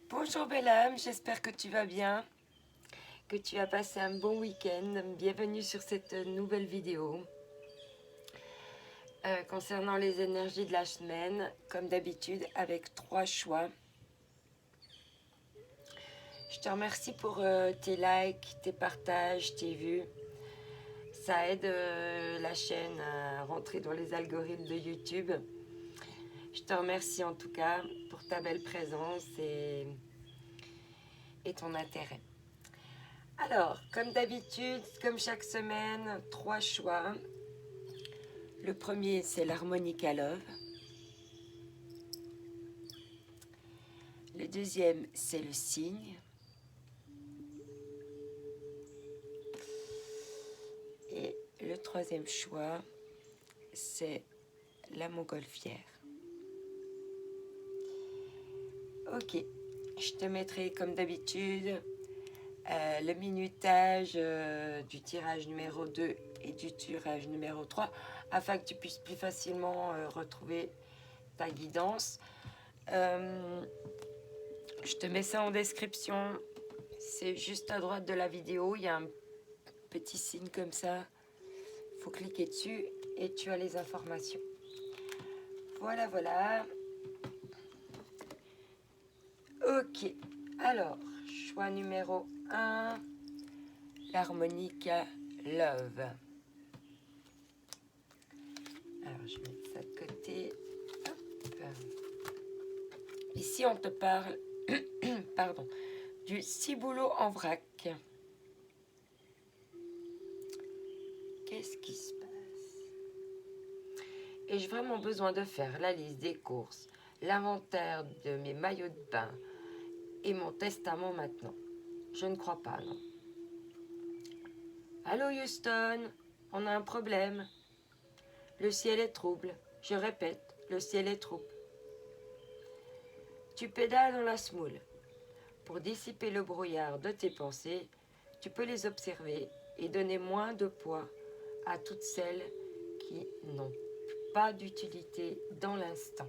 Bonjour belle âme, j'espère que tu vas bien, que tu as passé un bon week-end. Bienvenue sur cette nouvelle vidéo concernant les énergies de la semaine, comme d'habitude avec 3 choix. Je te remercie pour tes likes, tes partages, tes vues. Ça aide la chaîne à rentrer dans les algorithmes de YouTube. Je te remercie en tout cas pour ta belle présence et ton intérêt. Alors, comme d'habitude, comme chaque semaine, 3 choix. Le premier, c'est l'harmonica love. Le deuxième, c'est le cygne. Et le troisième choix, c'est la montgolfière. Ok, je te mettrai comme d'habitude le minutage du tirage numéro 2 et du tirage numéro 3 afin que tu puisses plus facilement retrouver ta guidance. Je te mets ça en description. C'est juste à droite de la vidéo. Il y a un petit signe comme ça. Il faut cliquer dessus et tu as les informations. Voilà, voilà. Ok. Alors, choix numéro 1. L'harmonica love. Alors, je vais mettre ça de côté. Hop. Ici, on te parle pardon, du ciboulot en vrac. Qu'est-ce qui se passe? Ai-je vraiment besoin de faire la liste des courses, l'inventaire de mes maillots de bain et mon testament maintenant? Je ne crois pas, non. Allô Houston, on a un problème. Le ciel est trouble. Je répète, le ciel est trouble. Tu pédales dans la smoule. Pour dissiper le brouillard de tes pensées, tu peux les observer et donner moins de poids à toutes celles qui n'ont pas d'utilité dans l'instant.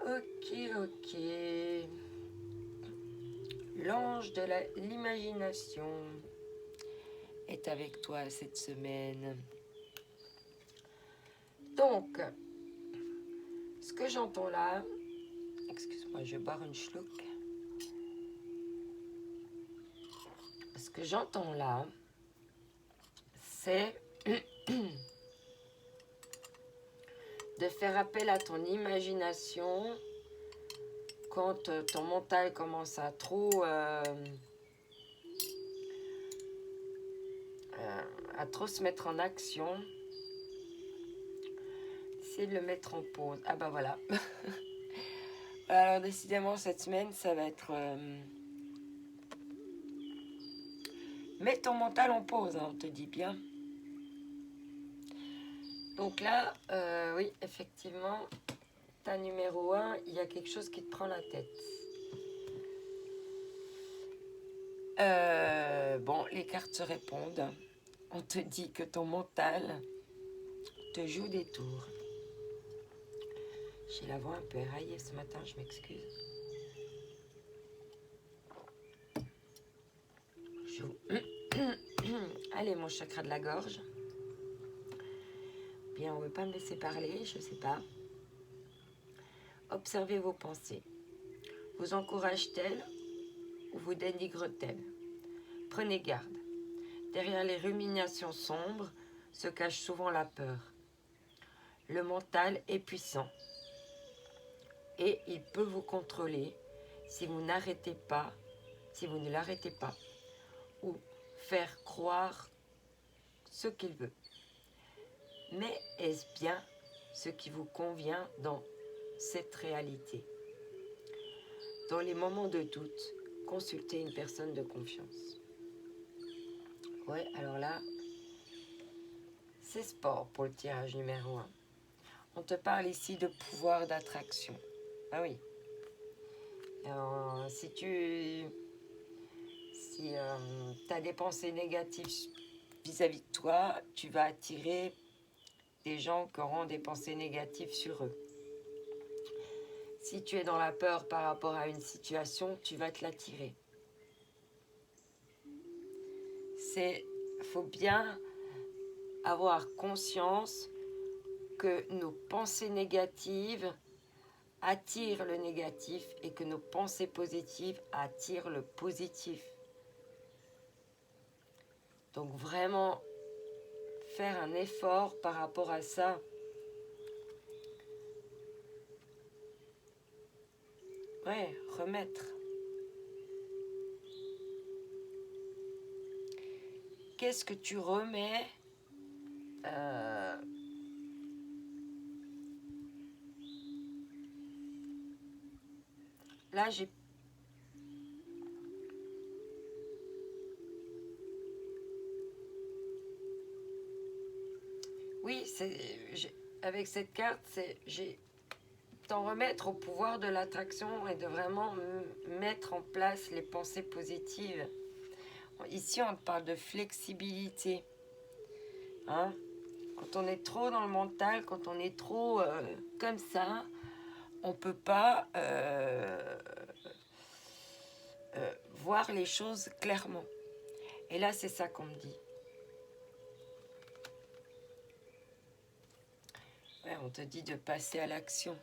Ok. L'ange de l'imagination est avec toi cette semaine. Donc, ce que j'entends là, excuse-moi, je bois une schluck. Ce que j'entends là, c'est de faire appel à ton imagination quand ton mental commence à trop se mettre en action. Essayer de le mettre en pause. Ah ben voilà. Alors décidément cette semaine ça va être mets ton mental en pause, hein, on te dit bien. Donc là, oui, effectivement, ta numéro 1, il y a quelque chose qui te prend la tête. Bon, les cartes se répondent. On te dit que ton mental te joue des tours. J'ai la voix un peu éraillée ce matin, je m'excuse. Allez, mon chakra de la gorge. Bien, on ne veut pas me laisser parler, je ne sais pas. Observez vos pensées. Vous encourage-t-elle ou vous dénigre-t-elle? Prenez garde. Derrière les ruminations sombres se cache souvent la peur. Le mental est puissant et il peut vous contrôler si vous ne l'arrêtez pas ou faire croire ce qu'il veut. Mais est-ce bien ce qui vous convient dans cette réalité? Dans les moments de doute, consultez une personne de confiance. Ouais, alors là, c'est sport pour le tirage numéro 1. On te parle ici de pouvoir d'attraction. Ah oui. Alors, si tu as des pensées négatives vis-à-vis de toi, tu vas attirer des gens qui auront des pensées négatives sur eux. Si tu es dans la peur par rapport à une situation, tu vas te l'attirer. Faut bien avoir conscience que nos pensées négatives attirent le négatif et que nos pensées positives attirent le positif. Donc vraiment faire un effort par rapport à ça. Ouais, remettre. Qu'est-ce que tu remets Là, j'ai... Oui, avec cette carte, j'ai t'en remettre au pouvoir de l'attraction et de vraiment mettre en place les pensées positives. Ici, on parle de flexibilité. Hein? Quand on est trop dans le mental, quand on est trop comme ça, on ne peut pas voir les choses clairement. Et là, c'est ça qu'on me dit. Ouais, on te dit de passer à l'action.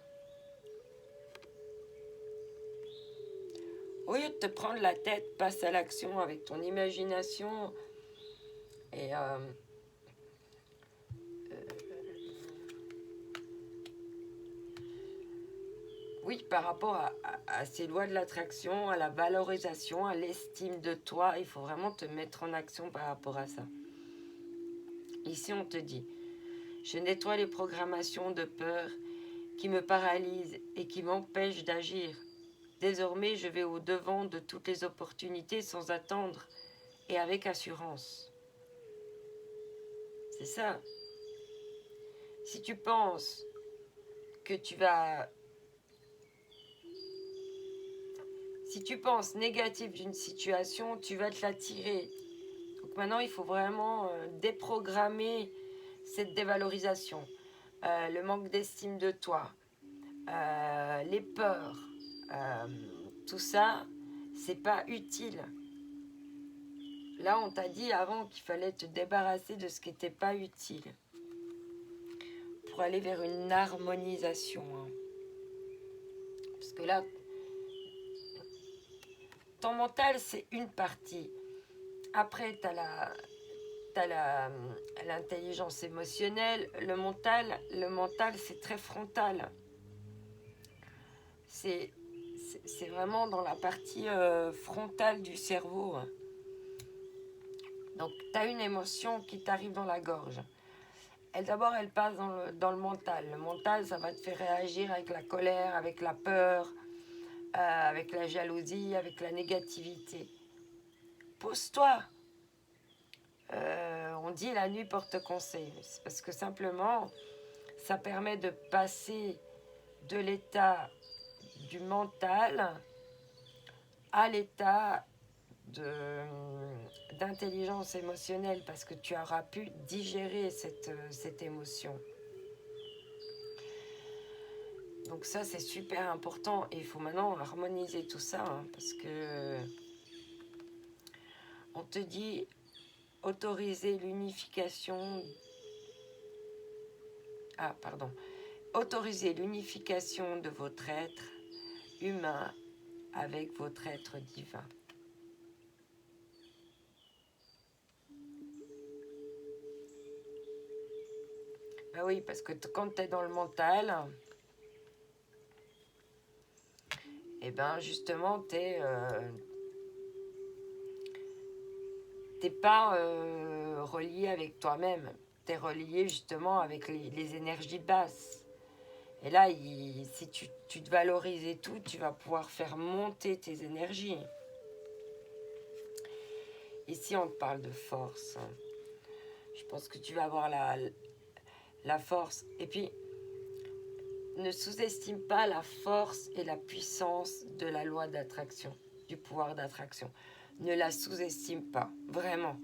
Au lieu de te prendre la tête, passe à l'action avec ton imagination. Et oui, par rapport à ces lois de l'attraction, à la valorisation, à l'estime de toi, il faut vraiment te mettre en action par rapport à ça. Ici, on te dit, je nettoie les programmations de peur qui me paralysent et qui m'empêchent d'agir. Désormais, je vais au-devant de toutes les opportunités sans attendre et avec assurance. C'est ça. Si tu penses que tu vas... Si tu penses négatif d'une situation, tu vas te l'attirer. Donc maintenant, il faut vraiment déprogrammer cette dévalorisation, le manque d'estime de toi, les peurs, tout ça, c'est pas utile. Là, on t'a dit avant qu'il fallait te débarrasser de ce qui n'était pas utile pour aller vers une harmonisation. Hein. Parce que là, ton mental, c'est une partie. Après, tu as l'intelligence émotionnelle. Le mental, c'est très frontal. C'est vraiment dans la partie frontale du cerveau. Donc, tu as une émotion qui t'arrive dans la gorge. D'abord, elle passe dans le mental. Le mental, ça va te faire réagir avec la colère, avec la peur, avec la jalousie, avec la négativité. Pose-toi. On dit la nuit porte conseil. C'est parce que simplement, ça permet de passer de l'état du mental à l'état d'intelligence émotionnelle parce que tu auras pu digérer cette émotion. Donc ça, c'est super important et il faut maintenant harmoniser tout ça hein, parce que on te dit autoriser l'unification. Ah, pardon. Autoriser l'unification de votre être humain avec votre être divin. Ben oui, parce que quand tu es dans le mental, et ben justement, t'es pas relié avec toi-même. Tu es relié justement avec les énergies basses. Et là, si tu te valorises et tout, tu vas pouvoir faire monter tes énergies. Ici, on te parle de force. Je pense que tu vas avoir la force. Et puis, ne sous-estime pas la force et la puissance de la loi d'attraction, du pouvoir d'attraction. Ne la sous-estime pas, vraiment.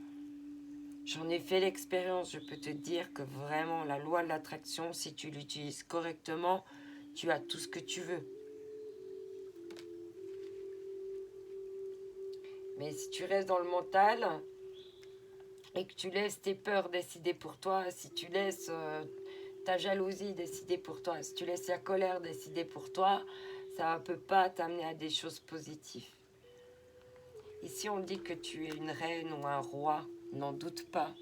J'en ai fait l'expérience, je peux te dire que vraiment, la loi de l'attraction, si tu l'utilises correctement, tu as tout ce que tu veux. Mais si tu restes dans le mental et que tu laisses tes peurs décider pour toi, si tu laisses ta jalousie décider pour toi, si tu laisses la colère décider pour toi, ça ne peut pas t'amener à des choses positives. Ici, on dit que tu es une reine ou un roi, n'en doute pas.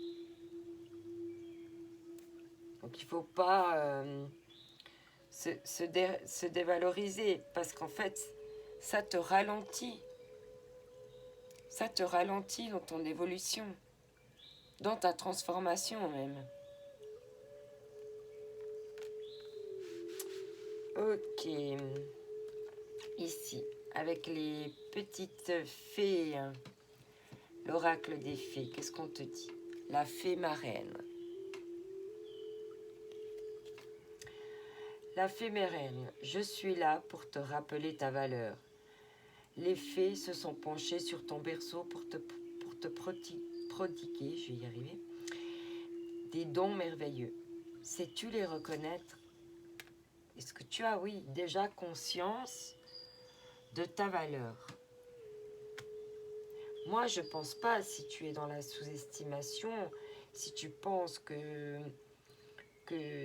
Donc, il ne faut pas se dévaloriser, parce qu'en fait, ça te ralentit. Ça te ralentit dans ton évolution, dans ta transformation même. Ok. Ici, avec les petites fées, l'oracle des fées, qu'est-ce qu'on te dit? La fée marraine. La fée marraine, je suis là pour te rappeler ta valeur. Les fées se sont penchées sur ton berceau pour te prodiguer, je vais y arriver, des dons merveilleux. Sais-tu les reconnaître? Est-ce que tu as, oui, déjà conscience de ta valeur? Moi, je ne pense pas, si tu es dans la sous-estimation, si tu penses que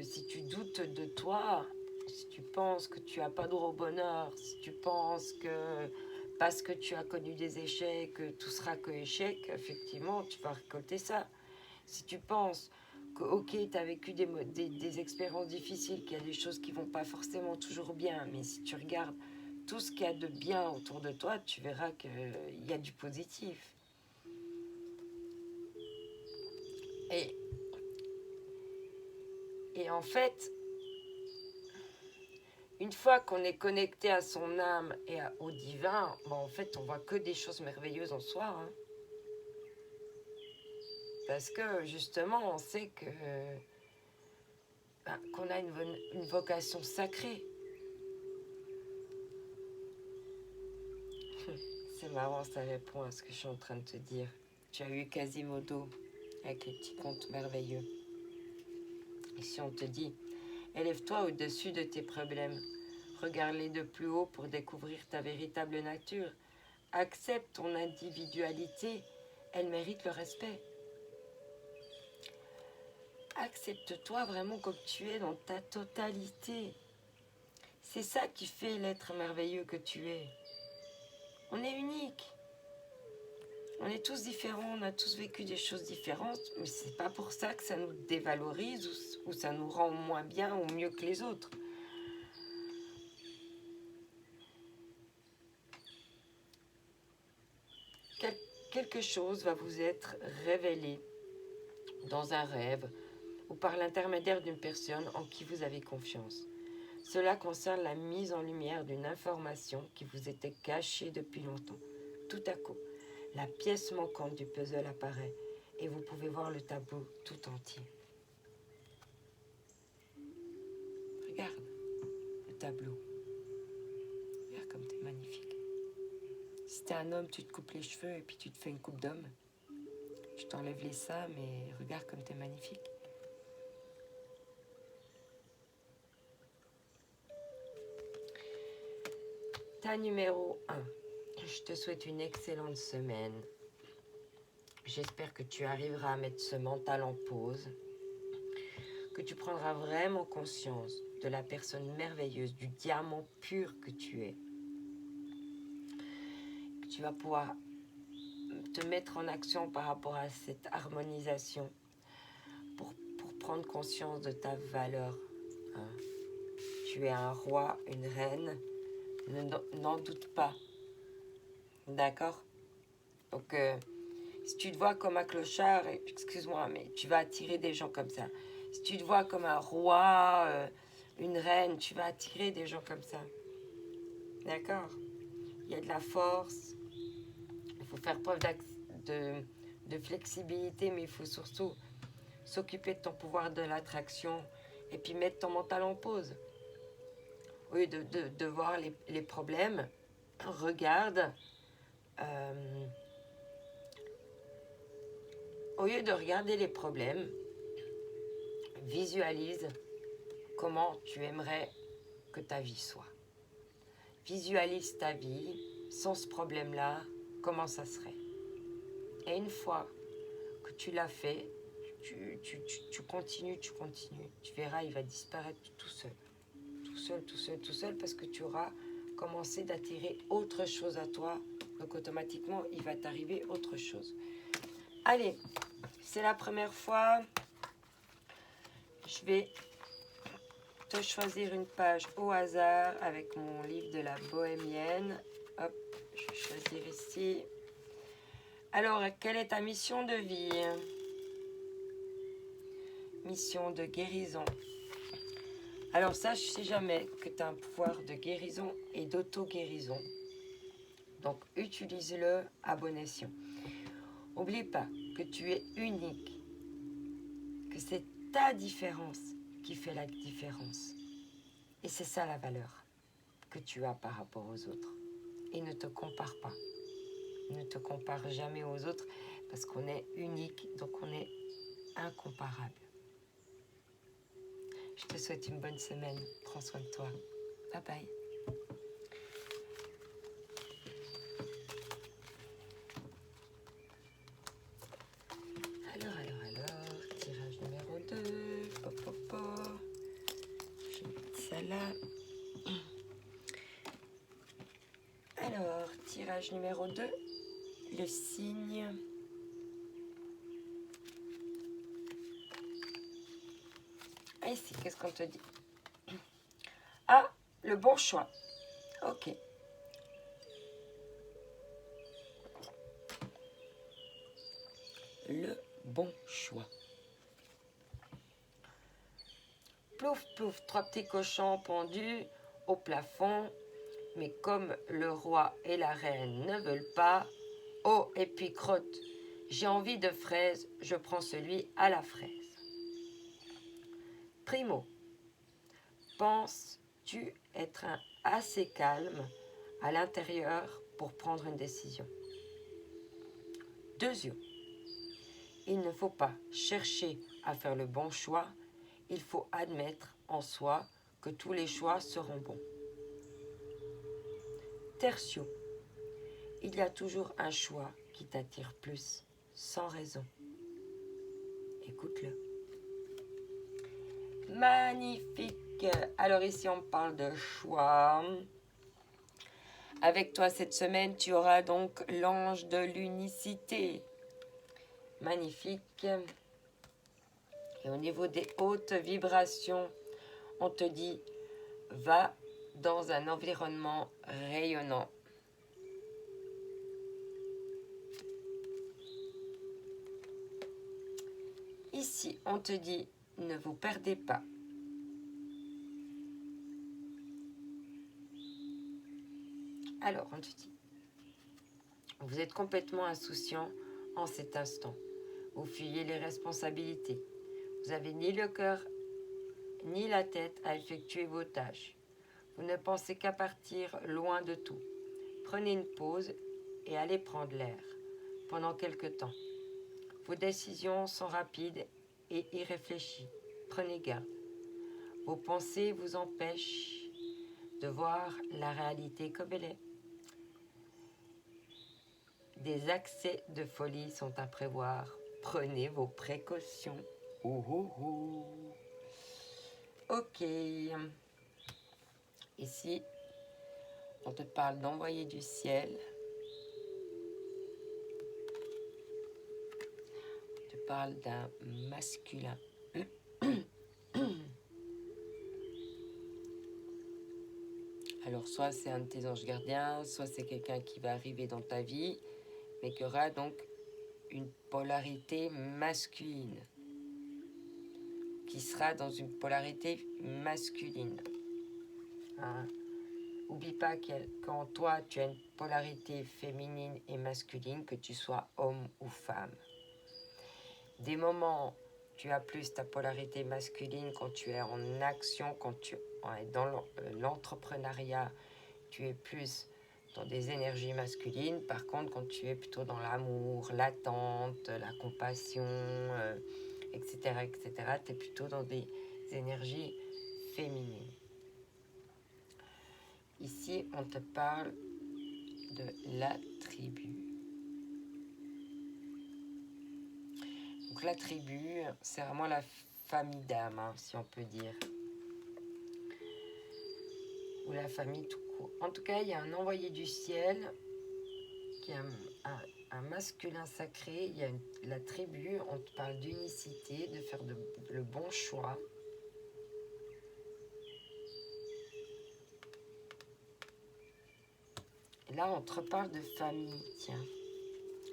si tu doutes de toi, si tu penses que tu n'as pas droit au bonheur, si tu penses que parce que tu as connu des échecs, tout sera que échec, effectivement, tu vas récolter ça. Si tu penses que, ok, tu as vécu des expériences difficiles, qu'il y a des choses qui ne vont pas forcément toujours bien, mais si tu regardes tout ce qu'il y a de bien autour de toi, tu verras qu'il y a du positif. Et en fait, une fois qu'on est connecté à son âme et au divin, bon, en fait, on voit que des choses merveilleuses en soi. Hein. Parce que justement, on sait que qu'on a une vocation sacrée. C'est marrant, ça répond à ce que je suis en train de te dire. Tu as eu Quasimodo avec les petits contes merveilleux. Ici, on te dit, élève-toi au-dessus de tes problèmes. Regarde-les de plus haut pour découvrir ta véritable nature. Accepte ton individualité, elle mérite le respect. Accepte-toi vraiment comme tu es dans ta totalité. C'est ça qui fait l'être merveilleux que tu es. On est unique. On est tous différents, on a tous vécu des choses différentes, mais c'est pas pour ça que ça nous dévalorise ou ça nous rend moins bien ou mieux que les autres. Quelque chose va vous être révélé dans un rêve ou par l'intermédiaire d'une personne en qui vous avez confiance. Cela concerne la mise en lumière d'une information qui vous était cachée depuis longtemps. Tout à coup, la pièce manquante du puzzle apparaît et vous pouvez voir le tableau tout entier. Regarde le tableau. Regarde comme t'es magnifique. Si t'es un homme, tu te coupes les cheveux et puis tu te fais une coupe d'homme. Je t'enlève les seins, mais regarde comme t'es magnifique. Ta numéro 1. Je te souhaite une excellente semaine. J'espère que tu arriveras à mettre ce mental en pause, que tu prendras vraiment conscience de la personne merveilleuse, du diamant pur que tu es. Que tu vas pouvoir te mettre en action par rapport à cette harmonisation pour prendre conscience de ta valeur. Hein. Tu es un roi, une reine, n'en doute pas. D'accord? Donc, si tu te vois comme un clochard, excuse-moi, mais tu vas attirer des gens comme ça. Si tu te vois comme un roi, une reine, tu vas attirer des gens comme ça. D'accord? Il y a de la force. Il faut faire preuve de flexibilité, mais il faut surtout s'occuper de ton pouvoir de l'attraction et puis mettre ton mental en pause. Au lieu de voir les problèmes, regarde. Au lieu de regarder les problèmes, visualise comment tu aimerais que ta vie soit. Visualise ta vie sans ce problème-là, comment ça serait. Et une fois que tu l'as fait, tu continues, tu continues. Tu verras, il va disparaître tout seul. Tout seul, tout seul, tout seul, parce que tu auras commencé d'attirer autre chose à toi. Donc automatiquement, il va t'arriver autre chose. Allez, c'est la première fois. Je vais te choisir une page au hasard avec mon livre de la bohémienne. Hop, je vais choisir ici. Alors, quelle est ta mission de vie? Mission de guérison. Alors, sache si jamais que tu as un pouvoir de guérison et d'auto-guérison. Donc, utilise-le à bon escient. N'oublie pas que tu es unique, que c'est ta différence qui fait la différence. Et c'est ça la valeur que tu as par rapport aux autres. Et ne te compare pas. Ne te compare jamais aux autres parce qu'on est unique, donc on est incomparable. Je te souhaite une bonne semaine. Prends soin de toi. Bye bye. Alors, tirage numéro 2. Je vais mettre ça là. Alors, tirage numéro 2. Le signe. Ah, ici, qu'est-ce qu'on te dit? Ah, le bon choix. Ok. Le bon choix. Plouf, plouf, 3 petits cochons pendus au plafond. Mais comme le roi et la reine ne veulent pas, oh, et puis crotte, j'ai envie de fraises, je prends celui à la fraise. Primo, penses-tu être assez calme à l'intérieur pour prendre une décision? Deuxième, il ne faut pas chercher à faire le bon choix, il faut admettre en soi que tous les choix seront bons. Tertio, il y a toujours un choix qui t'attire plus, sans raison. Écoute-le. Magnifique. Alors ici, on parle de choix. Avec toi cette semaine, tu auras donc l'ange de l'unicité. Magnifique. Et au niveau des hautes vibrations, on te dit, va dans un environnement rayonnant. Ici, on te dit, ne vous perdez pas. Alors, on te dit, vous êtes complètement insouciant en cet instant. Vous fuyez les responsabilités. Vous n'avez ni le cœur ni la tête à effectuer vos tâches. Vous ne pensez qu'à partir loin de tout. Prenez une pause et allez prendre l'air pendant quelque temps. Vos décisions sont rapides et irréfléchies. Prenez garde. Vos pensées vous empêchent de voir la réalité comme elle est. Des accès de folie sont à prévoir. Prenez vos précautions. Oh, oh, oh. Ok. Ici, on te parle d'envoyer du ciel. On te parle d'un masculin. Alors, soit c'est un de tes anges gardiens, soit c'est quelqu'un qui va arriver dans ta vie, mais qui aura donc une polarité masculine. Qui sera dans une polarité masculine. Hein? N'oublie pas qu'en toi, tu as une polarité féminine et masculine, que tu sois homme ou femme. Des moments, tu as plus ta polarité masculine quand tu es en action, quand tu es dans l'entrepreneuriat, tu es plus dans des énergies masculines. Par contre, quand tu es plutôt dans l'amour, l'attente, la compassion, etc., tu es plutôt dans des énergies féminines. Ici, on te parle de la tribu. la tribu, c'est vraiment la famille d'âme, hein, si on peut dire. Ou la famille tout court. En tout cas, il y a un envoyé du ciel qui est un masculin sacré. Il y a la tribu, on te parle d'unicité, de faire le bon choix. Et là, on te reparle de famille, tiens.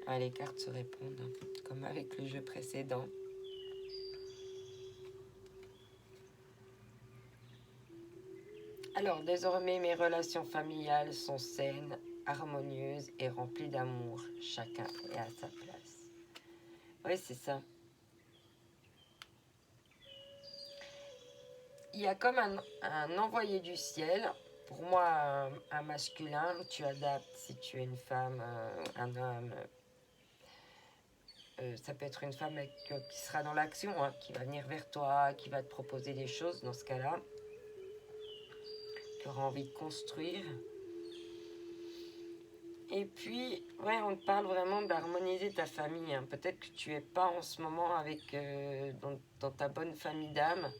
Ah, les cartes se répondent, hein, comme avec le jeu précédent. Alors, désormais, mes relations familiales sont saines, harmonieuses et remplies d'amour. Chacun est à sa place. Oui, c'est ça. Il y a comme un envoyé du ciel. Pour moi, un masculin, tu adaptes si tu es une femme, un homme. Ça peut être une femme qui sera dans l'action, hein, qui va venir vers toi, qui va te proposer des choses dans ce cas-là, qui aura envie de construire. Et puis, ouais, on te parle vraiment d'harmoniser ta famille, hein. Peut-être que tu n'es pas en ce moment avec dans ta bonne famille d'âme.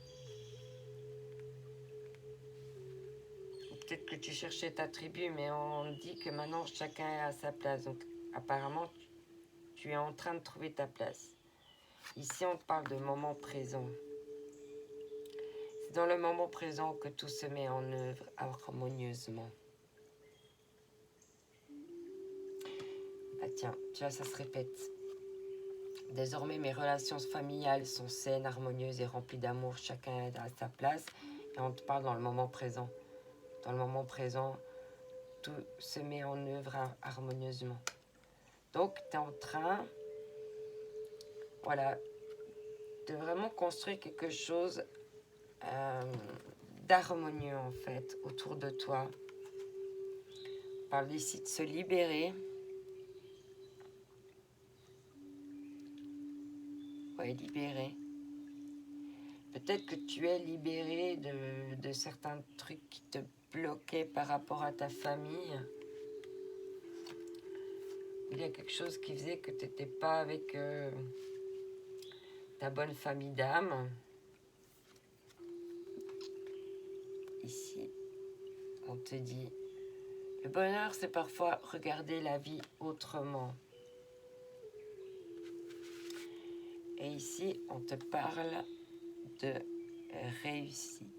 Peut-être que tu cherchais ta tribu, mais on dit que maintenant chacun est à sa place. Donc apparemment, tu es en train de trouver ta place. Ici, on te parle de moment présent. C'est dans le moment présent que tout se met en œuvre harmonieusement. Ah tiens, tu vois, ça se répète. Désormais, mes relations familiales sont saines, harmonieuses et remplies d'amour. Chacun est à sa place. Et on te parle dans le moment présent. Dans le moment présent, tout se met en œuvre harmonieusement. Donc, tu es en train, voilà, de vraiment construire quelque chose d'harmonieux, en fait, autour de toi. On parle ici de se libérer. Ouais, libérer. Peut-être que tu es libéré de certains trucs qui te bloquaient par rapport à ta famille. Il y a quelque chose qui faisait que tu n'étais pas avec ta bonne famille d'âme. Ici, on te dit, le bonheur, c'est parfois regarder la vie autrement. Et ici, on te parle de réussite.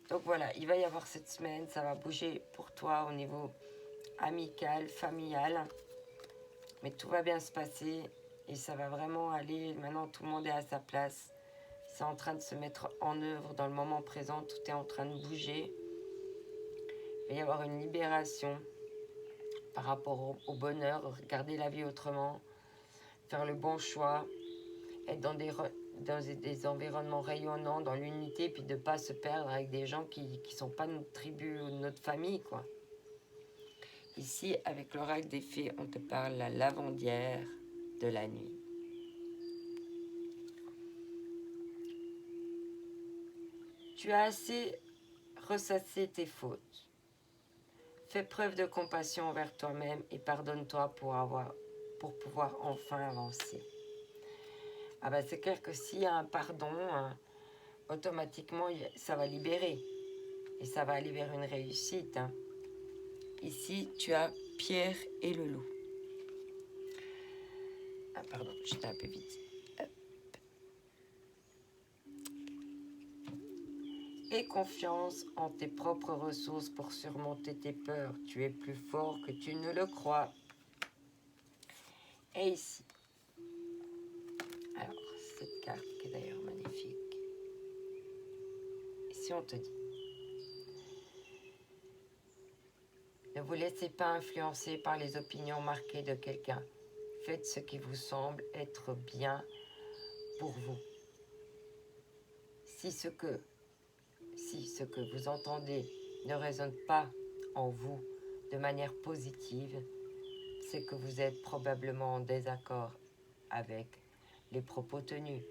Donc voilà, il va y avoir cette semaine, ça va bouger pour toi au niveau amical, familial. Mais tout va bien se passer et ça va vraiment aller. Maintenant, tout le monde est à sa place. C'est en train de se mettre en œuvre dans le moment présent. Tout est en train de bouger. Il va y avoir une libération par rapport au bonheur. Regarder la vie autrement. Faire le bon choix. Être dans des environnements rayonnants, dans l'unité. Puis de ne pas se perdre avec des gens qui ne sont pas de notre tribu ou de notre famille, quoi. Ici, avec l'oracle des fées, on te parle la lavandière de la nuit. Tu as assez ressassé tes fautes. Fais preuve de compassion envers toi-même et pardonne-toi pour pouvoir enfin avancer. Ah ben c'est clair que s'il y a un pardon, hein, automatiquement ça va libérer. Et ça va aller vers une réussite. Hein. Ici, tu as Pierre et le loup. Ah pardon, j'étais un peu vite. Aie confiance en tes propres ressources pour surmonter tes peurs. Tu es plus fort que tu ne le crois. Et ici, alors cette carte qui est d'ailleurs magnifique. Ici on te dit, ne vous laissez pas influencer par les opinions marquées de quelqu'un. Faites ce qui vous semble être bien pour vous. Si ce que vous entendez ne résonne pas en vous de manière positive, c'est que vous êtes probablement en désaccord avec les propos tenus.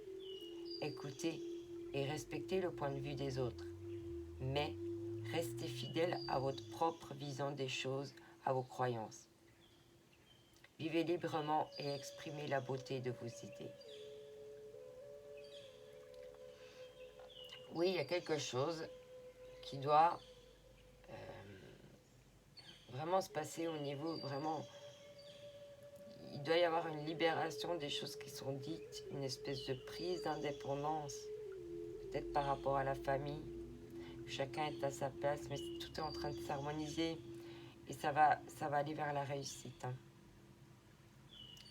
Écoutez et respectez le point de vue des autres, mais restez fidèle à votre propre vision des choses, à vos croyances. Vivez librement et exprimez la beauté de vos idées. Oui, il y a quelque chose qui doit vraiment se passer au niveau vraiment... Il doit y avoir une libération des choses qui sont dites, une espèce de prise d'indépendance, peut-être par rapport à la famille. Chacun est à sa place, mais tout est en train de s'harmoniser et ça va aller vers la réussite. Hein.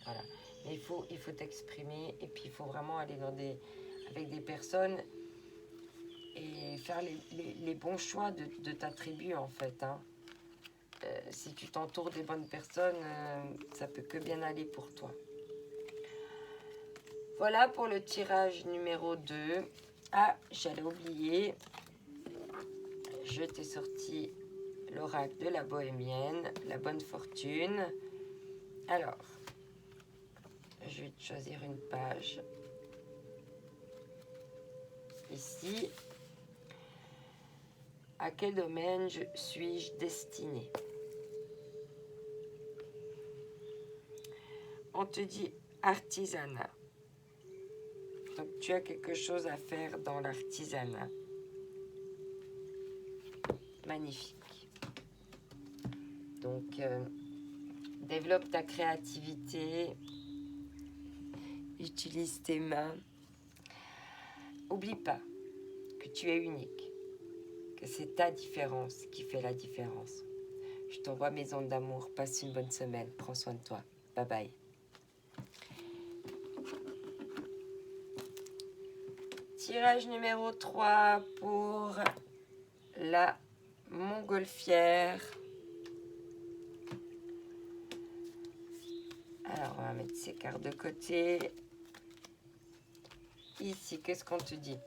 Voilà. Mais il faut t'exprimer et puis il faut vraiment aller avec des personnes et faire les bons choix de ta tribu en fait. Hein. Si tu t'entoures des bonnes personnes, ça peut que bien aller pour toi. Voilà pour le tirage numéro 2. Ah, j'allais oublier. Je t'ai sorti l'oracle de la bohémienne, la bonne fortune. Alors, je vais te choisir une page. Ici. À quel domaine suis-je destinée? On te dit artisanat. Donc tu as quelque chose à faire dans l'artisanat. Magnifique. Donc développe ta créativité. Utilise tes mains. Oublie pas que tu es unique. Que c'est ta différence qui fait la différence. Je t'envoie mes ondes d'amour. Passe une bonne semaine. Prends soin de toi. Bye bye. Tirage numéro 3 pour la montgolfière. Alors, on va mettre ces cartes de côté. Ici, qu'est-ce qu'on te dit?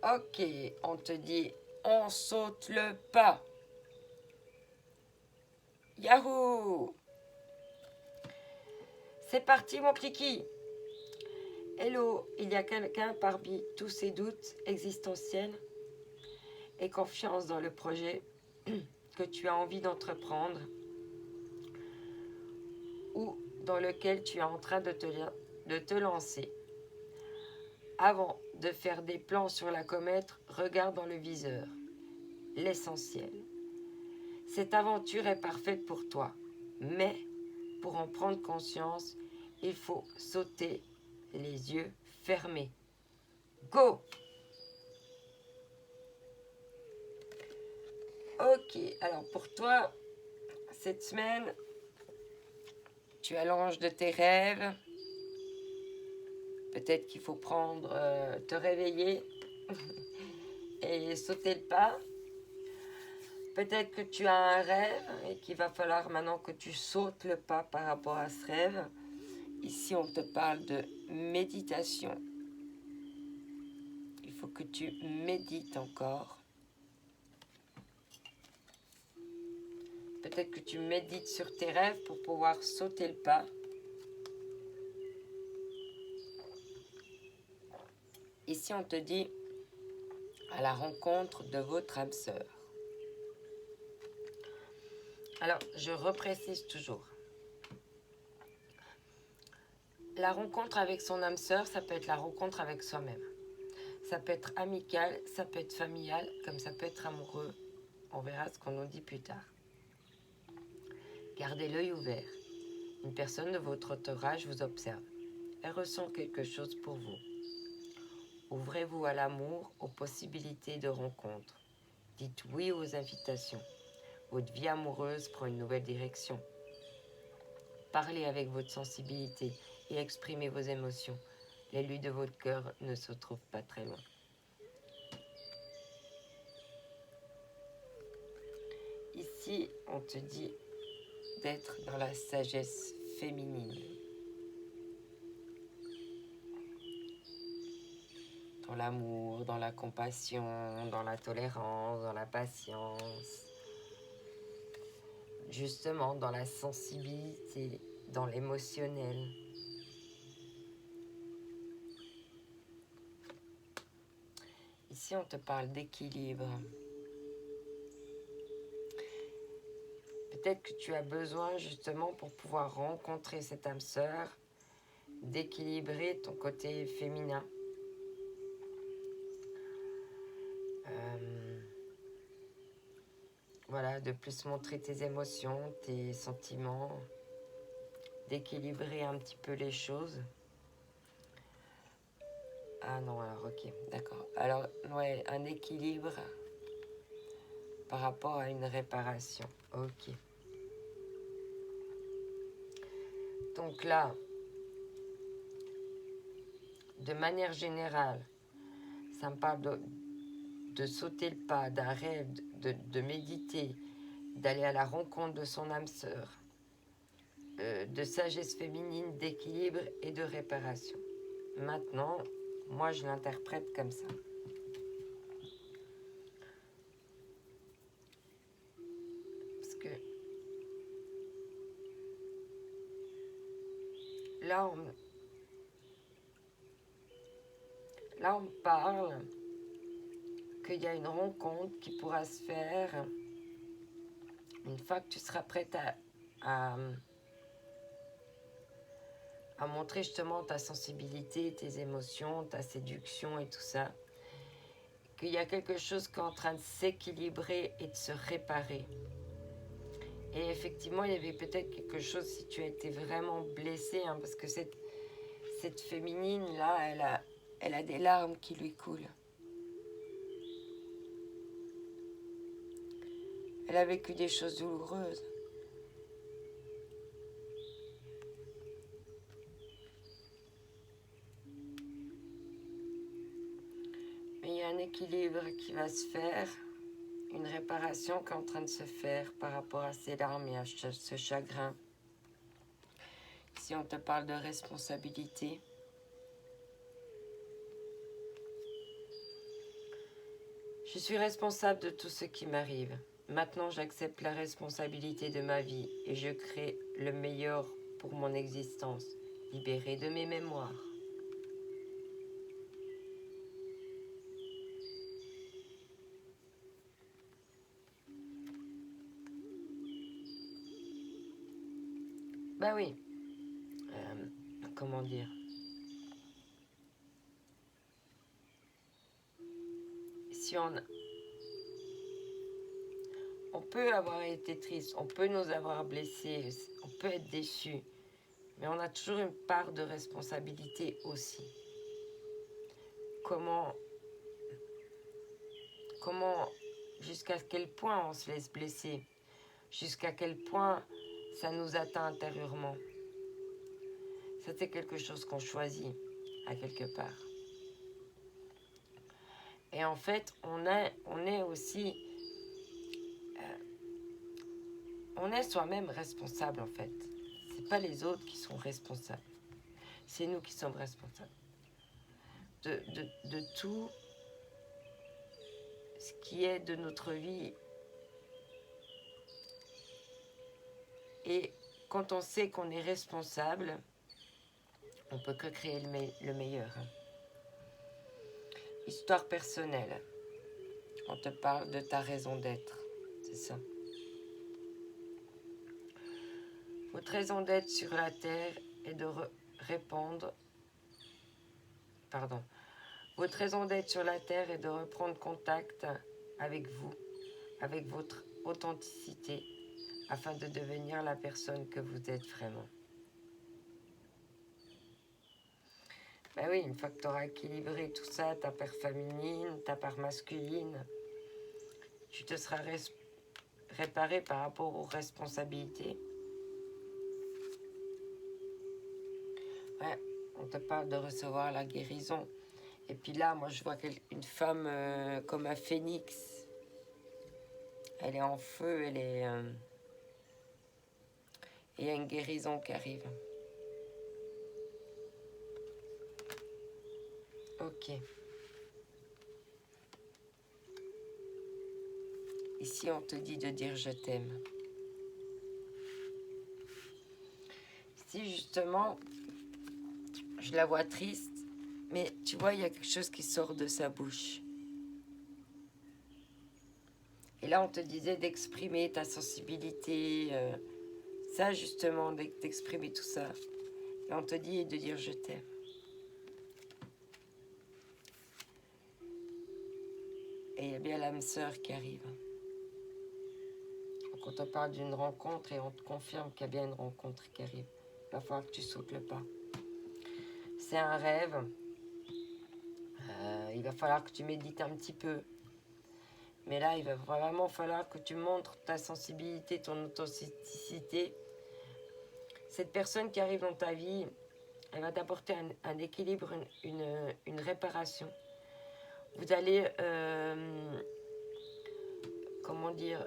Ok, on te dit, on saute le pas. Yahoo! C'est parti, mon kiki. Hello, il y a quelqu'un parmi tous ces doutes existentiels et confiance dans le projet que tu as envie d'entreprendre ou dans lequel tu es en train de te lancer. Avant de faire des plans sur la comète, regarde dans le viseur. L'essentiel. Cette aventure est parfaite pour toi, mais pour en prendre conscience, il faut sauter les yeux fermés. Go! Ok, alors pour toi, cette semaine, tu as l'ange de tes rêves. Peut-être qu'il faut te réveiller et sauter le pas. Peut-être que tu as un rêve et qu'il va falloir maintenant que tu sautes le pas par rapport à ce rêve. Ici, on te parle de méditation. Il faut que tu médites encore. Peut-être que tu médites sur tes rêves pour pouvoir sauter le pas. Ici, on te dit à la rencontre de votre âme sœur. Alors, je reprécise toujours. La rencontre avec son âme sœur, ça peut être la rencontre avec soi-même. Ça peut être amical, ça peut être familial, comme ça peut être amoureux. On verra ce qu'on nous dit plus tard. Gardez l'œil ouvert. Une personne de votre entourage vous observe. Elle ressent quelque chose pour vous. Ouvrez-vous à l'amour, aux possibilités de rencontre. Dites oui aux invitations. Votre vie amoureuse prend une nouvelle direction. Parlez avec votre sensibilité et exprimez vos émotions. L'élu de votre cœur ne se trouve pas très loin. Ici, on te dit d'être dans la sagesse féminine. Dans l'amour, dans la compassion, dans la tolérance, dans la patience. Justement, dans la sensibilité, dans l'émotionnel. Ici, on te parle d'équilibre. Peut-être que tu as besoin, justement, pour pouvoir rencontrer cette âme sœur, d'équilibrer ton côté féminin. voilà, de plus montrer tes émotions, tes sentiments, d'équilibrer un petit peu les choses. Ah non, alors ok, d'accord. Alors, ouais, un équilibre par rapport à une réparation. Ok. Donc là, de manière générale, ça me parle de sauter le pas, d'un rêve, de méditer, d'aller à la rencontre de son âme sœur, de sagesse féminine, d'équilibre et de réparation. Maintenant, moi je l'interprète comme ça. Parce que là, on me parle qu'il y a une rencontre qui pourra se faire une fois que tu seras prête à montrer justement ta sensibilité, tes émotions, ta séduction et tout ça. Qu'il y a quelque chose qui est en train de s'équilibrer et de se réparer. Et effectivement, il y avait peut-être quelque chose si tu as été vraiment blessée, hein, parce que cette féminine-là, elle a des larmes qui lui coulent. Elle a vécu des choses douloureuses. Mais il y a un équilibre qui va se faire, une réparation qui est en train de se faire par rapport à ces larmes et à ce chagrin. Si on te parle de responsabilité, je suis responsable de tout ce qui m'arrive. Maintenant, j'accepte la responsabilité de ma vie et je crée le meilleur pour mon existence, libérée de mes mémoires. Bah oui, comment dire? Si on peut avoir été triste, on peut nous avoir blessés, on peut être déçu, mais on a toujours une part de responsabilité aussi. Comment jusqu'à quel point on se laisse blesser, jusqu'à quel point ça nous atteint intérieurement. Ça, c'est quelque chose qu'on choisit à quelque part. Et en fait, on est aussi, on est soi-même responsable en fait. C'est pas les autres qui sont responsables, c'est nous qui sommes responsables de tout ce qui est de notre vie. Et quand on sait qu'on est responsable, on peut que créer le meilleur. Histoire personnelle. On te parle de ta raison d'être. C'est ça. Votre raison d'être sur la terre est de répandre. Pardon. Votre raison d'être sur la terre est de reprendre contact avec vous, avec votre authenticité, afin de devenir la personne que vous êtes vraiment. Ben oui, une fois que tu auras équilibré tout ça, ta part féminine, ta part masculine, tu te seras réparé par rapport aux responsabilités. Ouais, on te parle de recevoir la guérison. Et puis là, moi, je vois une femme comme un phénix. Elle est en feu, elle est... et il y a une guérison qui arrive. Ok. Ici, on te dit de dire je t'aime. Ici, justement, je la vois triste, mais tu vois, il y a quelque chose qui sort de sa bouche. Et là, on te disait d'exprimer ta sensibilité, ça justement, d'exprimer tout ça. Et on te dit de dire je t'aime. Et il y a bien l'âme sœur qui arrive. Donc on te parle d'une rencontre et on te confirme qu'il y a bien une rencontre qui arrive. Il va falloir que tu sautes le pas. C'est un rêve. Il va falloir que tu médites un petit peu. Mais là, il va vraiment falloir que tu montres ta sensibilité, ton authenticité. Cette personne qui arrive dans ta vie, elle va t'apporter un équilibre, une réparation. Vous allez, comment dire,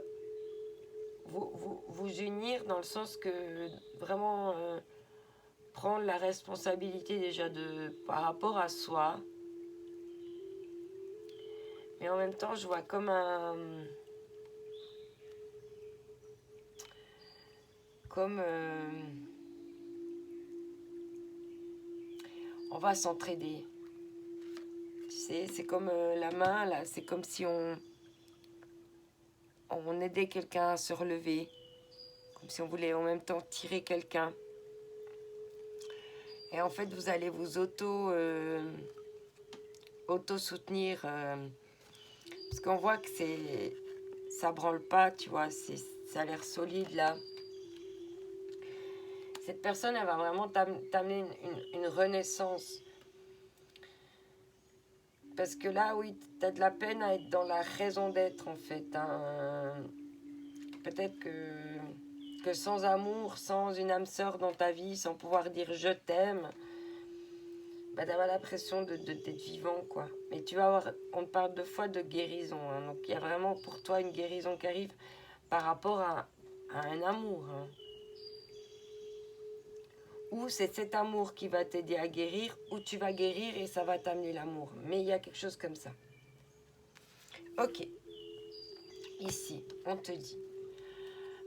vous unir dans le sens que vraiment prendre la responsabilité déjà par rapport à soi. Mais en même temps, je vois comme on va s'entraider. Tu sais, c'est comme la main, là, c'est comme si on aidait quelqu'un à se relever. Comme si on voulait en même temps tirer quelqu'un. Et en fait, vous allez vous auto-soutenir. Parce qu'on voit que ça branle pas, tu vois. Ça a l'air solide, là. Cette personne, elle va vraiment t'amener une renaissance. Parce que là, oui, tu as de la peine à être dans la raison d'être, en fait. Hein. Peut-être que sans amour, sans une âme sœur dans ta vie, sans pouvoir dire je t'aime, bah, tu as l'impression d'être vivant, quoi. Mais tu vas avoir, on te parle 2 fois de guérison. Hein. Donc il y a vraiment pour toi une guérison qui arrive par rapport à un amour. Hein. Ou c'est cet amour qui va t'aider à guérir, ou tu vas guérir et ça va t'amener l'amour. Mais il y a quelque chose comme ça. Ok. Ici, on te dit,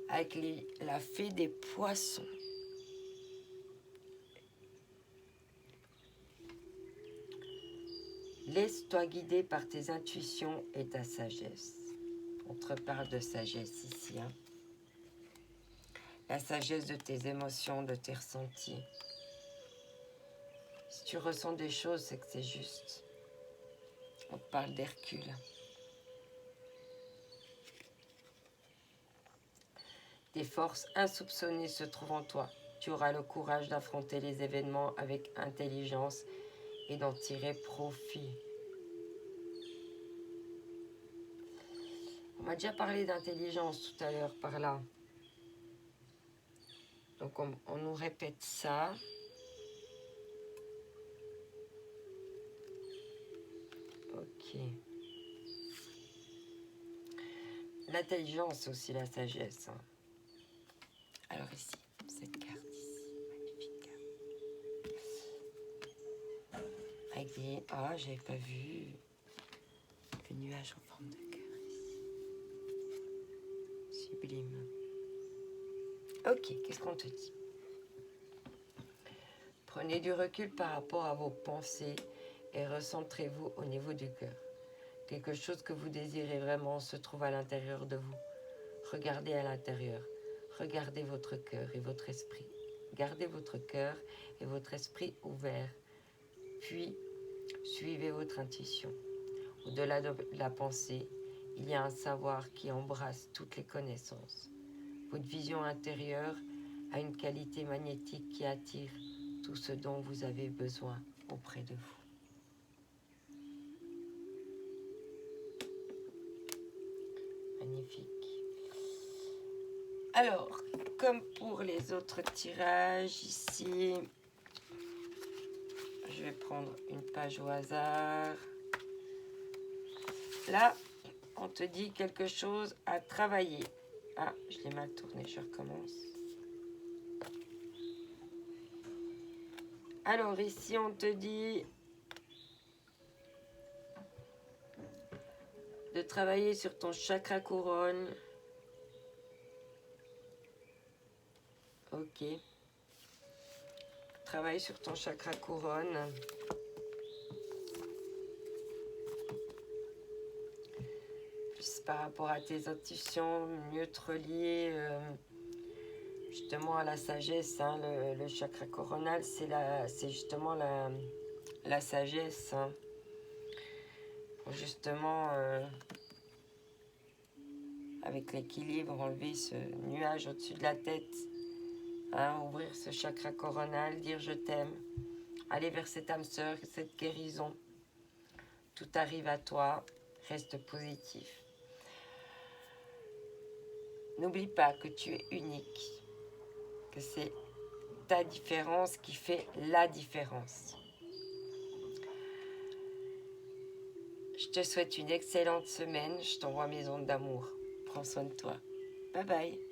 avec la fée des poissons, laisse-toi guider par tes intuitions et ta sagesse. On te parle de sagesse ici. Hein. La sagesse de tes émotions, de tes ressentis. Si tu ressens des choses, c'est que c'est juste. On te parle d'Hercule. Des forces insoupçonnées se trouvent en toi. Tu auras le courage d'affronter les événements avec intelligence et d'en tirer profit. On m'a déjà parlé d'intelligence tout à l'heure par là. Donc on nous répète ça. Ok. L'intelligence, c'est aussi la sagesse. Hein. Alors ici, cette carte ici, magnifique carte. Avec des... Ah, j'avais pas vu le nuage en forme de cœur ici. Sublime. Ok, qu'est-ce qu'on te dit? Prenez du recul par rapport à vos pensées et recentrez-vous au niveau du cœur. Quelque chose que vous désirez vraiment se trouve à l'intérieur de vous. Regardez à l'intérieur. Regardez votre cœur et votre esprit. Gardez votre cœur et votre esprit ouverts. Puis, suivez votre intuition. Au-delà de la pensée, il y a un savoir qui embrasse toutes les connaissances. Votre vision intérieure a une qualité magnétique qui attire tout ce dont vous avez besoin auprès de vous. Magnifique. Alors, comme pour les autres tirages ici, je vais prendre une page au hasard. Là, on te dit quelque chose à travailler. Ah, je l'ai mal tourné, je recommence. Alors ici, on te dit de travailler sur ton chakra couronne. Ok. Travaille sur ton chakra couronne. Plus par rapport à tes intuitions, mieux te relier justement à la sagesse. Hein. Le chakra coronal, c'est justement la sagesse. Hein. pour justement, avec l'équilibre, enlever ce nuage au-dessus de la tête, hein, ouvrir ce chakra coronal, dire je t'aime, aller vers cette âme sœur, cette guérison. Tout arrive à toi, reste positif. N'oublie pas que tu es unique, que c'est ta différence qui fait la différence. Je te souhaite une excellente semaine, je t'envoie mes ondes d'amour. Prends soin de toi. Bye bye.